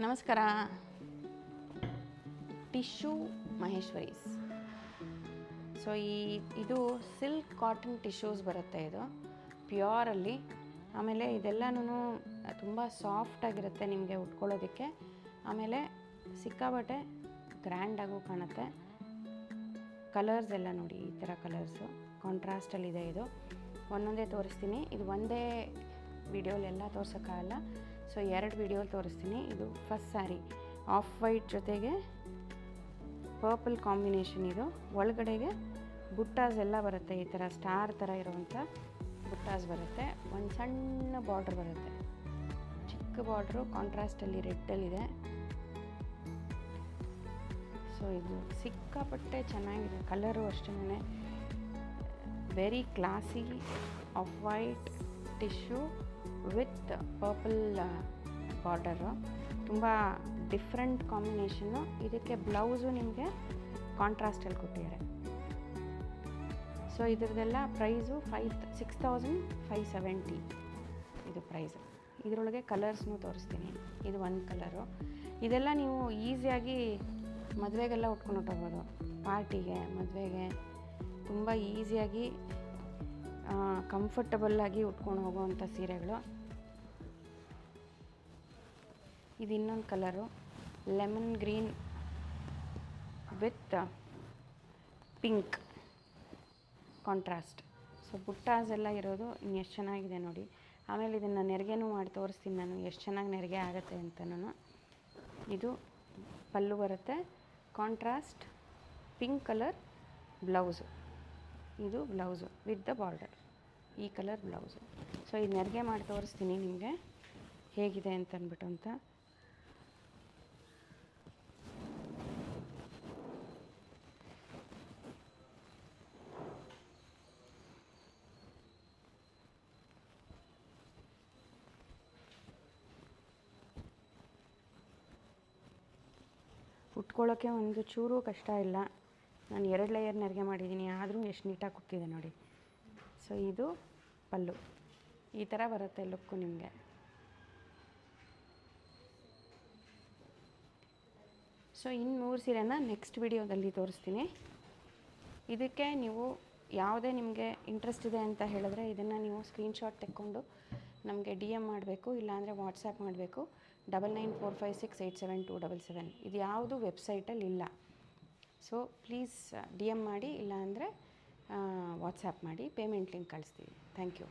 ನಮಸ್ಕಾರ. Tissue ಮಹೇಶ್ವರೀಸ್. So ಇದು silk cotton tissues ಬರುತ್ತೆ, ಇದು ಪ್ಯೂರಲ್ಲಿ. ಆಮೇಲೆ ಇದೆಲ್ಲನೂ ತುಂಬ ಸಾಫ್ಟಾಗಿರುತ್ತೆ ನಿಮಗೆ ಉಟ್ಕೊಳ್ಳೋದಕ್ಕೆ. ಆಮೇಲೆ ಸಿಕ್ಕಾಬಟ್ಟೆ ಗ್ರ್ಯಾಂಡಾಗೂ ಕಾಣುತ್ತೆ. ಕಲರ್ಸ್ ಎಲ್ಲ ನೋಡಿ, ಈ ಥರ ಕಲರ್ಸು ಕಾಂಟ್ರಾಸ್ಟಲ್ಲಿದೆ. ಇದು ಒಂದೊಂದೇ ತೋರಿಸ್ತೀನಿ. ಇದು ಒಂದೇ ವಿಡಿಯೋಲೆಲ್ಲ ತೋರ್ಸೋಕ್ಕಾಗಲ್ಲ, ಸೊ 2 ವಿಡಿಯೋಲಿ ತೋರಿಸ್ತೀನಿ. ಇದು ಫಸ್ಟ್ ಸ್ಯಾರಿ ಆಫ್ ವೈಟ್ ಜೊತೆಗೆ ಪರ್ಪಲ್ ಕಾಂಬಿನೇಷನ್. ಇದು ಒಳಗಡೆಗೆ ಬುಟ್ಟಾಸ್ ಎಲ್ಲ ಬರುತ್ತೆ, ಈ ಥರ ಸ್ಟಾರ್ ಥರ ಇರುವಂಥ ಬುಟ್ಟಾಸ್ ಬರುತ್ತೆ. ಒಂದು ಸಣ್ಣ ಬಾರ್ಡ್ರ್ ಬರುತ್ತೆ, ಚಿಕ್ಕ ಬಾರ್ಡ್ರು, ಕಾಂಟ್ರಾಸ್ಟಲ್ಲಿ ರೆಡ್ಡಲ್ಲಿದೆ. ಸೊ ಇದು ಸಿಕ್ಕಾಪಟ್ಟೆ ಚೆನ್ನಾಗಿದೆ. ಕಲರು ಅಷ್ಟೇ very classy of white tissue with purple border. ತುಂಬ ಡಿಫ್ರೆಂಟ್ ಕಾಂಬಿನೇಷನ್ನು. ಇದಕ್ಕೆ ಬ್ಲೌಸು ನಿಮಗೆ ಕಾಂಟ್ರಾಸ್ಟಲ್ಲಿ ಕೊಟ್ಟಿದ್ದಾರೆ. ಸೊ ಇದ್ರದ್ದೆಲ್ಲ ಪ್ರೈಸು 6570 ಇದು ಪ್ರೈಸು. ಇದರೊಳಗೆ ಕಲರ್ಸ್ನೂ ತೋರಿಸ್ತೀನಿ. ಇದು ಒಂದು ಕಲರು. ಇದೆಲ್ಲ ನೀವು ಈಸಿಯಾಗಿ ಮದುವೆಗೆಲ್ಲ ಉಟ್ಕೊಂಡು ಹೊಟ್ಟೋಗ್ಬೋದು. ಪಾರ್ಟಿಗೆ, ಮದುವೆಗೆ ತುಂಬ ಈಸಿಯಾಗಿ ಕಂಫರ್ಟಬಲ್ಲಾಗಿ ಉಟ್ಕೊಂಡು ಹೋಗೋವಂಥ ಸೀರೆಗಳು. ಇದು ಇನ್ನೊಂದು colour, lemon green with pink contrast. So buttas ಎಲ್ಲ ಇರೋದು ಎಷ್ಟು ಚೆನ್ನಾಗಿದೆ ನೋಡಿ. ಆಮೇಲೆ ಇದನ್ನು ನೆರಿಗೆನೂ ಮಾಡಿ ತೋರಿಸ್ತೀನಿ ನಾನು, ಎಷ್ಟು ಚೆನ್ನಾಗಿ ನೆರಿಗೆ ಆಗುತ್ತೆ ಅಂತನೂ. ಇದು ಪಲ್ಲು ಬರುತ್ತೆ, ಕಾಂಟ್ರಾಸ್ಟ್ ಪಿಂಕ್ ಕಲರ್ ಬ್ಲೌಸು. ಇದು ಬ್ಲೌಸು ವಿತ್ ದ ಬಾರ್ಡರ್, ಈ ಕಲರ್ ಬ್ಲೌಸು. ಸೊ ಇದು ನೆರಿಗೆ ಮಾಡಿ ತೋರಿಸ್ತೀನಿ ನಿಮಗೆ ಹೇಗಿದೆ ಅಂತಂದ್ಬಿಟ್ಟು ಅಂತ. ಉಟ್ಕೊಳ್ಳೋಕ್ಕೆ ಒಂದು ಚೂರು ಕಷ್ಟ ಇಲ್ಲ. ನಾನು 2 ಲೇಯರ್ ನೆರಿಗೆ ಮಾಡಿದ್ದೀನಿ, ಆದರೂ ಎಷ್ಟು ನೀಟಾಗಿ ಕುಕ್ಕಿದೆ ನೋಡಿ. ಸೊ ಇದು ಪಲ್ಲು, ಈ ಥರ ಬರುತ್ತೆ ಲುಕ್ಕು ನಿಮಗೆ. ಸೊ ಇನ್ನು 3 ಸೀರೆನ ನೆಕ್ಸ್ಟ್ ವಿಡಿಯೋದಲ್ಲಿ ತೋರಿಸ್ತೀನಿ. ಇದಕ್ಕೆ ನೀವು ಯಾವುದೇ ನಿಮಗೆ ಇಂಟ್ರೆಸ್ಟ್ ಇದೆ ಅಂತ ಹೇಳಿದ್ರೆ ಇದನ್ನು ನೀವು ಸ್ಕ್ರೀನ್ಶಾಟ್ ತೆಕ್ಕೊಂಡು ನಮಗೆ DM ಮಾಡಬೇಕು, ಇಲ್ಲಾಂದರೆ ವಾಟ್ಸಪ್ ಮಾಡಬೇಕು. 9945687277. ಇದು ಯಾವುದು ವೆಬ್ಸೈಟಲ್ಲಿ ಇಲ್ಲ. ಸೊ ಪ್ಲೀಸ್ DM ಮಾಡಿ, ಇಲ್ಲಾಂದರೆ ವಾಟ್ಸಪ್ ಮಾಡಿ, ಪೇಮೆಂಟ್ ಲಿಂಕ್ ಕಳಿಸ್ತೀವಿ. Thank you.